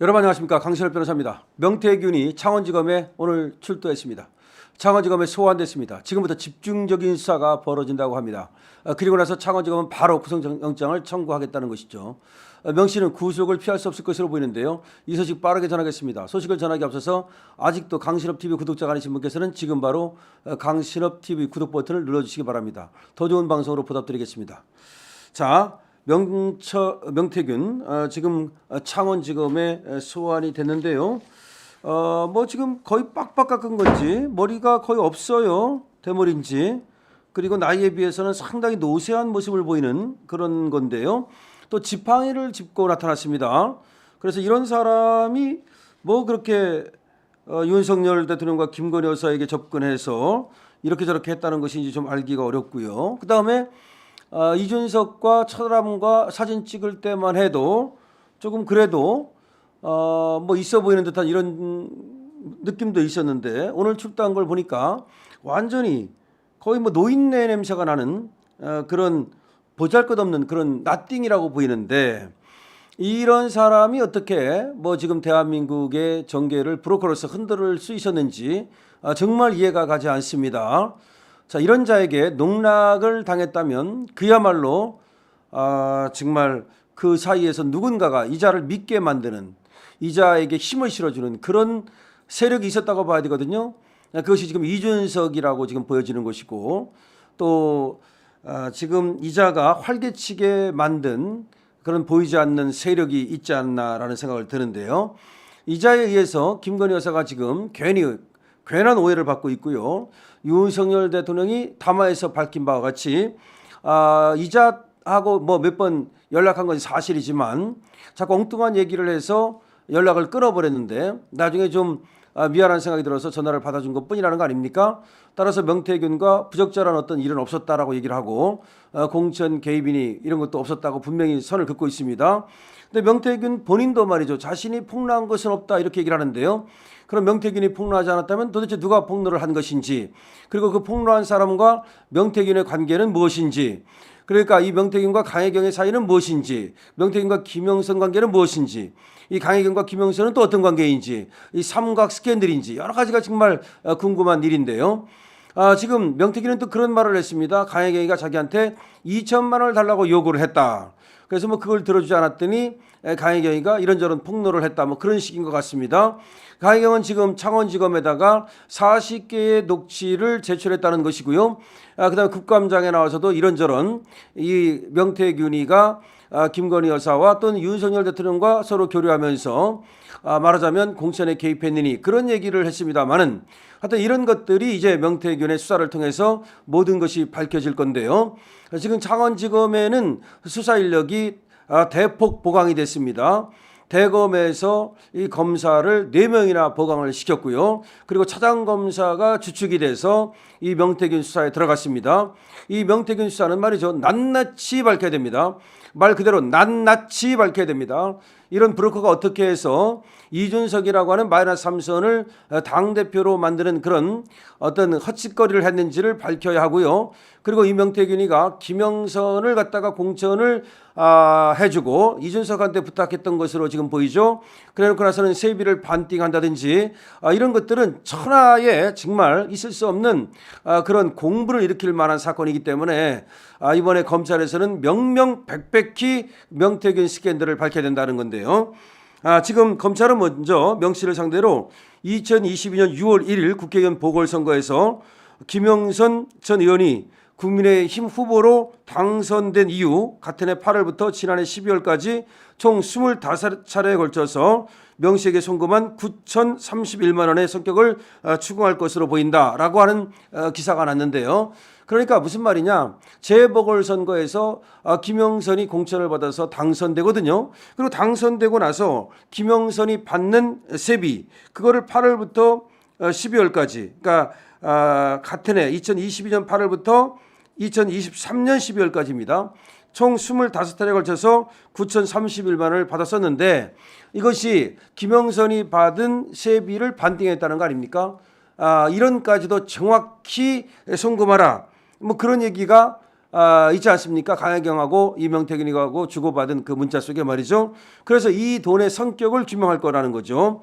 여러분 안녕하십니까, 강신업 변호사입니다. 명태균이 창원지검에 오늘 출두했습니다. 창원지검에 소환됐습니다. 지금부터 집중적인 수사가 벌어진다고 합니다. 그리고 나서 창원지검은 바로 구속영장을 청구하겠다는 것이죠. 명 씨는 구속을 피할 수 없을 것으로 보이는데요. 이 소식 빠르게 전하겠습니다. 소식을 전하기 앞서서 아직도 강신업TV 구독자가 아니신 분께서는 지금 바로 강신업TV 구독 버튼을 눌러주시기 바랍니다. 더 좋은 방송으로 보답드리겠습니다. 자, 명태균 지금 창원지검에 소환이 됐는데요. 뭐 지금 거의 빡빡 깎은 건지 머리가 거의 없어요. 대머리인지. 그리고 나이에 비해서는 상당히 노쇠한 모습을 보이는 그런 건데요. 또 지팡이를 짚고 나타났습니다. 그래서 이런 사람이 뭐 그렇게 윤석열 대통령과 김건희 여사에게 접근해서 이렇게 저렇게 했다는 것인지 좀 알기가 어렵고요. 그 다음에 이준석과 천하람과 사진 찍을 때만 해도 조금 그래도 뭐 있어 보이는 듯한 이런 느낌도 있었는데 오늘 출두한 걸 보니까 완전히 거의 뭐 노인네 냄새가 나는 그런 보잘것없는 그런 나띵이라고 보이는데, 이런 사람이 어떻게 뭐 지금 대한민국의 정계를 브로커로서 흔들 수 있었는지 정말 이해가 가지 않습니다. 자, 이런 자에게 농락을 당했다면 그야말로 정말 그 사이에서 누군가가 이자를 믿게 만드는, 이자에게 힘을 실어주는 그런 세력이 있었다고 봐야 되거든요. 그것이 지금 이준석이라고 지금 보여지는 것이고, 또 지금 이자가 활개치게 만든 그런 보이지 않는 세력이 있지 않나라는 생각을 드는데요. 이자에 의해서 김건희 여사가 지금 괜한 오해를 받고 있고요. 윤석열 대통령이 담화에서 밝힌 바와 같이 이자하고 뭐 몇 번 연락한 건 사실이지만 자꾸 엉뚱한 얘기를 해서 연락을 끊어버렸는데 나중에 좀 미안한 생각이 들어서 전화를 받아준 것뿐이라는 거 아닙니까? 따라서 명태균과 부적절한 어떤 일은 없었다라고 얘기를 하고 공천 개입이니 이런 것도 없었다고 분명히 선을 긋고 있습니다. 근데 명태균 본인도 말이죠, 자신이 폭로한 것은 없다 이렇게 얘기를 하는데요. 그럼 명태균이 폭로하지 않았다면 도대체 누가 폭로를 한 것인지, 그리고 그 폭로한 사람과 명태균의 관계는 무엇인지, 그러니까 이 명태균과 강혜경의 사이는 무엇인지, 명태균과 김영선 관계는 무엇인지, 이 강혜경과 김영선은 또 어떤 관계인지, 이 삼각 스캔들인지 여러 가지가 정말 궁금한 일인데요. 지금 명태균은 또 그런 말을 했습니다. 강혜경이가 자기한테 2천만 원을 달라고 요구를 했다. 그래서 뭐 그걸 들어주지 않았더니 강혜경이가 이런저런 폭로를 했다, 뭐 그런 식인 것 같습니다. 강혜경은 지금 창원지검에다가 40개의 녹취를 제출했다는 것이고요. 그다음에 국감장에 나와서도 이런저런 이 명태균이가 김건희 여사와 또는 윤석열 대통령과 서로 교류하면서 말하자면 공천에 개입했느니 그런 얘기를 했습니다만은, 하여튼 이런 것들이 이제 명태균의 수사를 통해서 모든 것이 밝혀질 건데요. 지금 창원지검에는 수사 인력이 대폭 보강이 됐습니다. 대검에서 이 검사를 4명이나 보강을 시켰고요. 그리고 차장검사가 주축이 돼서 이 명태균 수사에 들어갔습니다. 이 명태균 수사는 말이죠, 낱낱이 밝혀야 됩니다. 말 그대로 낱낱이 밝혀야 됩니다. 이런 브로커가 어떻게 해서 이준석이라고 하는 마이너스 3선을 당대표로 만드는 그런 어떤 헛짓거리를 했는지를 밝혀야 하고요. 그리고 이 명태균이가 김영선을 갖다가 공천을 해주고 이준석한테 부탁했던 것으로 지금 보이죠. 그래놓고 나서는 세비를 반띵한다든지 이런 것들은 천하에 정말 있을 수 없는 그런 공분을 일으킬 만한 사건이기 때문에 이번에 검찰에서는 명명백백히 명태균 스캔들을 밝혀야 된다는 건데요. 지금 검찰은 먼저 명 씨를 상대로 2022년 6월 1일 국회의원 보궐선거에서 김영선 전 의원이 국민의힘 후보로 당선된 이후 같은 해 8월부터 지난해 12월까지 총 25차례에 걸쳐서 명 씨에게 송금한 9,031만 원의 성격을 추궁할 것으로 보인다라고 하는 기사가 났는데요. 그러니까 무슨 말이냐, 재보궐선거에서 김영선이 공천을 받아서 당선되거든요. 그리고 당선되고 나서 김영선이 받는 세비, 그거를 8월부터 12월까지, 그러니까 같은 해 2022년 8월부터 2023년 12월까지입니다. 총 25차례에 걸쳐서 9,031만 원을 받았었는데 이것이 김영선이 받은 세비를 반띵했다는 거 아닙니까? 이런까지도 정확히 송금하라, 뭐 그런 얘기가 있지 않습니까? 강혜경하고 이 명태균이하고 주고받은 그 문자 속에 말이죠. 그래서 이 돈의 성격을 규명할 거라는 거죠.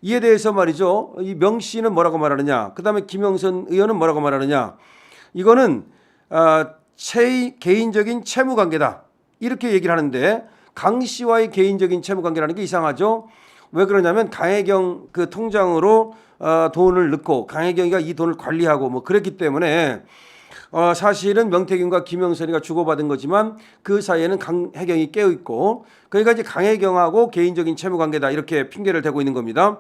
이에 대해서 말이죠. 이 명 씨는 뭐라고 말하느냐, 그 다음에 김영선 의원은 뭐라고 말하느냐, 이거는 개인적인 채무 관계다 이렇게 얘기를 하는데, 강 씨와의 개인적인 채무 관계라는 게 이상하죠. 왜 그러냐면 강혜경 그 통장으로 돈을 넣고 강혜경이가 이 돈을 관리하고 뭐 그랬기 때문에 사실은 명태균과 김영선이가 주고받은 거지만 그 사이에는 강혜경이 깨어 있고, 그러니까 이제 강혜경하고 개인적인 채무 관계다 이렇게 핑계를 대고 있는 겁니다.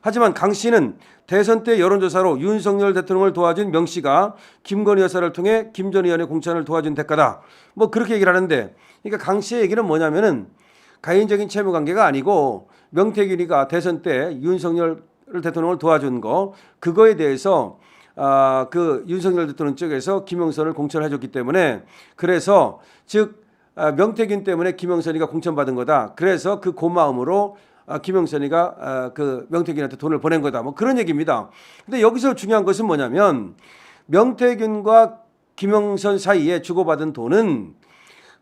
하지만 강 씨는 대선 때 여론조사로 윤석열 대통령을 도와준 명 씨가 김건희 여사를 통해 김 전 의원의 공천을 도와준 대가다, 뭐 그렇게 얘기를 하는데, 그러니까 강 씨의 얘기는 뭐냐면은 개인적인 채무 관계가 아니고 명태균이가 대선 때 윤석열 대통령을 도와준 거, 그거에 대해서 그 윤석열 대통령 쪽에서 김영선을 공천해줬기 때문에, 그래서 즉 명태균 때문에 김영선이가 공천받은 거다. 그래서 그 고마움으로 김영선이가 그 명태균한테 돈을 보낸 거다. 뭐 그런 얘기입니다. 근데 여기서 중요한 것은 뭐냐면 명태균과 김영선 사이에 주고받은 돈은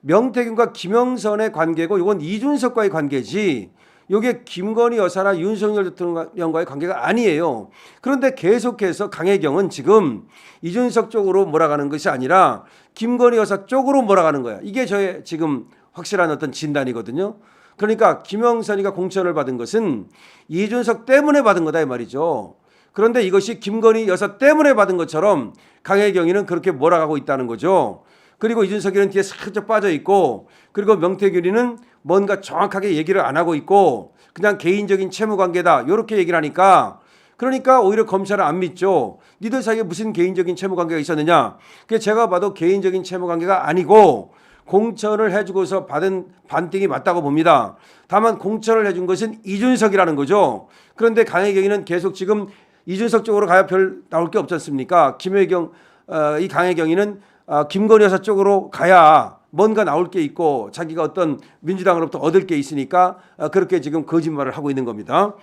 명태균과 김영선의 관계고, 이건 이준석과의 관계지 이게 김건희 여사나 윤석열 대통령과의 관계가 아니에요. 그런데 계속해서 강혜경은 지금 이준석 쪽으로 몰아가는 것이 아니라 김건희 여사 쪽으로 몰아가는 거야. 이게 저의 지금 확실한 어떤 진단이거든요. 그러니까 김영선이가 공천을 받은 것은 이준석 때문에 받은 거다 이 말이죠. 그런데 이것이 김건희 여사 때문에 받은 것처럼 강혜경이는 그렇게 몰아가고 있다는 거죠. 그리고 이준석이는 뒤에 살짝 빠져 있고, 그리고 명태균이는 뭔가 정확하게 얘기를 안 하고 있고 그냥 개인적인 채무 관계다 이렇게 얘기를 하니까, 그러니까 오히려 검찰은 안 믿죠. 니들 사이에 무슨 개인적인 채무 관계가 있었느냐. 그게 제가 봐도 개인적인 채무 관계가 아니고 공천을 해주고서 받은 반띵이 맞다고 봅니다. 다만 공천을 해준 것은 이준석이라는 거죠. 그런데 강혜경이는 계속 지금 이준석 쪽으로 가야 별 나올 게 없지 않습니까? 이 강혜경이는 김건희 여사 쪽으로 가야 뭔가 나올 게 있고 자기가 어떤 민주당으로부터 얻을 게 있으니까 그렇게 지금 거짓말을 하고 있는 겁니다.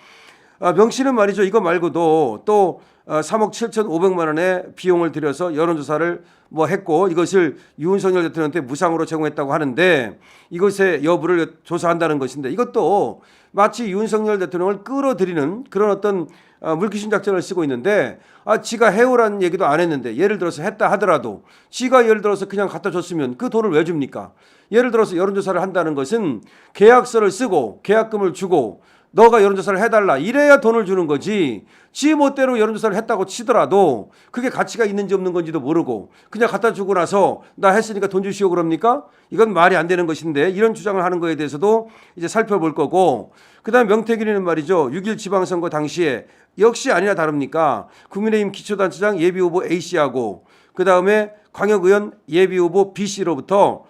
명 씨는 말이죠, 이거 말고도 또 3억 7,500만 원의 비용을 들여서 여론조사를 뭐 했고, 이것을 윤석열 대통령한테 무상으로 제공했다고 하는데 이것의 여부를 조사한다는 것인데, 이것도 마치 윤석열 대통령을 끌어들이는 그런 어떤 물귀신 작전을 쓰고 있는데, 지가 해오라는 얘기도 안 했는데, 예를 들어서 했다 하더라도 지가 예를 들어서 그냥 갖다 줬으면 그 돈을 왜 줍니까? 예를 들어서 여론조사를 한다는 것은 계약서를 쓰고 계약금을 주고 너가 여론조사를 해달라 이래야 돈을 주는 거지, 지 멋대로 여론조사를 했다고 치더라도 그게 가치가 있는지 없는 건지도 모르고 그냥 갖다 주고 나서 나 했으니까 돈 주시오 그럽니까? 이건 말이 안 되는 것인데, 이런 주장을 하는 거에 대해서도 이제 살펴볼 거고, 그 다음에 명태균이는 말이죠, 6.1 지방선거 당시에 역시 아니나 다릅니까? 국민의힘 기초단체장 예비후보 A씨하고 그 다음에 광역의원 예비후보 B씨로부터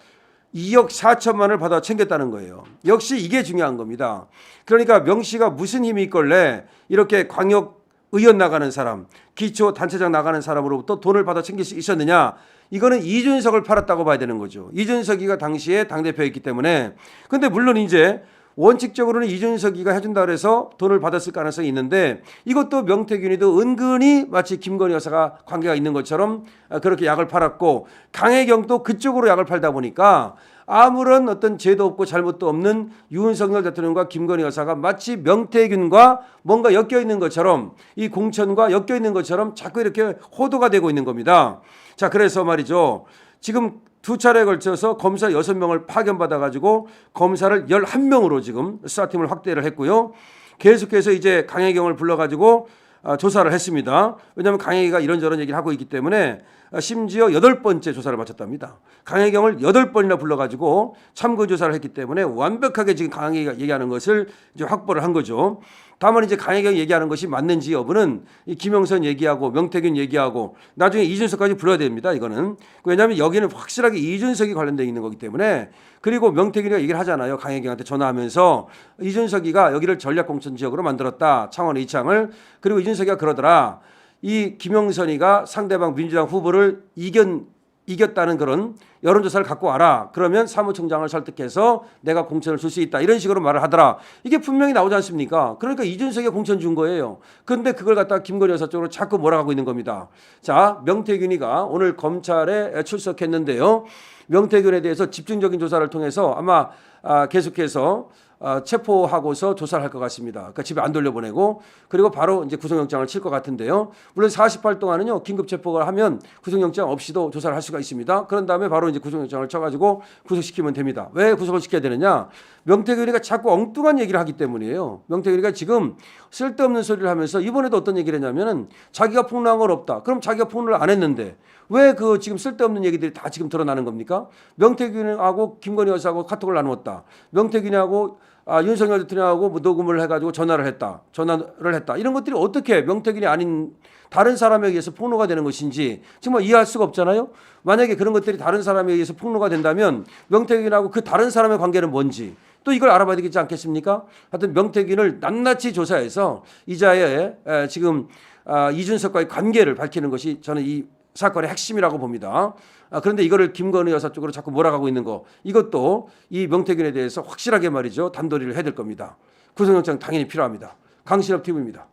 2억 4천만 원을 받아 챙겼다는 거예요. 역시 이게 중요한 겁니다. 그러니까 명 씨가 무슨 힘이 있걸래 이렇게 광역 의원 나가는 사람, 기초단체장 나가는 사람으로부터 돈을 받아 챙길 수 있었느냐? 이거는 이준석을 팔았다고 봐야 되는 거죠. 이준석이가 당시에 당대표였기 때문에. 근데 물론 이제 원칙적으로는 이준석이가 해준다 그래서 돈을 받았을 가능성이 있는데, 이것도 명태균이도 은근히 마치 김건희 여사가 관계가 있는 것처럼 그렇게 약을 팔았고, 강혜경도 그쪽으로 약을 팔다 보니까 아무런 어떤 죄도 없고 잘못도 없는 윤석열 대통령과 김건희 여사가 마치 명태균과 뭔가 엮여 있는 것처럼, 이 공천과 엮여 있는 것처럼 자꾸 이렇게 호도가 되고 있는 겁니다. 자, 그래서 말이죠, 지금 두 차례에 걸쳐서 검사 6명을 파견받아 가지고 검사를 11명으로 지금 수사팀을 확대를 했고요. 계속해서 이제 강혜경을 불러 가지고 조사를 했습니다. 왜냐하면 강혜경이 이런저런 얘기를 하고 있기 때문에 심지어 8번째 조사를 마쳤답니다. 강혜경을 8번이나 불러가지고 참고조사를 했기 때문에 완벽하게 지금 강혜경이 얘기하는 것을 이제 확보를 한 거죠. 다만 이제 강혜경이 얘기하는 것이 맞는지 여부는 이 김영선 얘기하고 명태균 얘기하고 나중에 이준석까지 불러야 됩니다. 이거는. 왜냐하면 여기는 확실하게 이준석이 관련되어 있는 거기 때문에. 그리고 명태균이가 얘기를 하잖아요. 강혜경한테 전화하면서 이준석이가 여기를 전략공천 지역으로 만들었다. 창원 이창을. 그리고 이준석이가 그러더라. 이 김영선이가 상대방 민주당 후보를 이겼다는 그런 여론조사를 갖고 와라. 그러면 사무총장을 설득해서 내가 공천을 줄 수 있다. 이런 식으로 말을 하더라. 이게 분명히 나오지 않습니까? 그러니까 이준석이 공천 준 거예요. 그런데 그걸 갖다가 김건희 여사 쪽으로 자꾸 몰아가고 있는 겁니다. 자, 명태균이가 오늘 검찰에 출석했는데요. 명태균에 대해서 집중적인 조사를 통해서 아마 계속해서 체포하고서 조사를 할 것 같습니다. 그러니까 집에 안 돌려보내고 그리고 바로 이제 구속영장을 칠 것 같은데요. 물론 48 동안은요 긴급 체포가 하면 구속영장 없이도 조사를 할 수가 있습니다. 그런 다음에 바로 이제 구속영장을 쳐가지고 구속시키면 됩니다. 왜 구속을 시켜야 되느냐? 명태균이가 자꾸 엉뚱한 얘기를 하기 때문이에요. 명태균이가 지금 쓸데없는 소리를 하면서 이번에도 어떤 얘기를 했냐면은 자기가 폭로한 건 없다. 그럼 자기가 폭로를 안 했는데 왜 그 지금 쓸데없는 얘기들이 다 지금 드러나는 겁니까? 명태균하고 김건희 여사하고 카톡을 나누었다. 명태균하고 윤석열 대통령하고 뭐 녹음을 해가지고 전화를 했다. 이런 것들이 어떻게 명태균이 아닌 다른 사람에 의해서 폭로가 되는 것인지 정말 이해할 수가 없잖아요. 만약에 그런 것들이 다른 사람에 의해서 폭로가 된다면 명태균하고 그 다른 사람의 관계는 뭔지 또 이걸 알아봐야 되겠지 않겠습니까? 하여튼 명태균을 낱낱이 조사해서 이자의 지금 이준석과의 관계를 밝히는 것이 저는 이 사건의 핵심이라고 봅니다. 그런데 이거를 김건희 여사 쪽으로 자꾸 몰아가고 있는 거 이것도 이 명태균에 대해서 확실하게 말이죠. 단도리를 해야 될 겁니다. 구속영장 당연히 필요합니다. 강신업 TV입니다.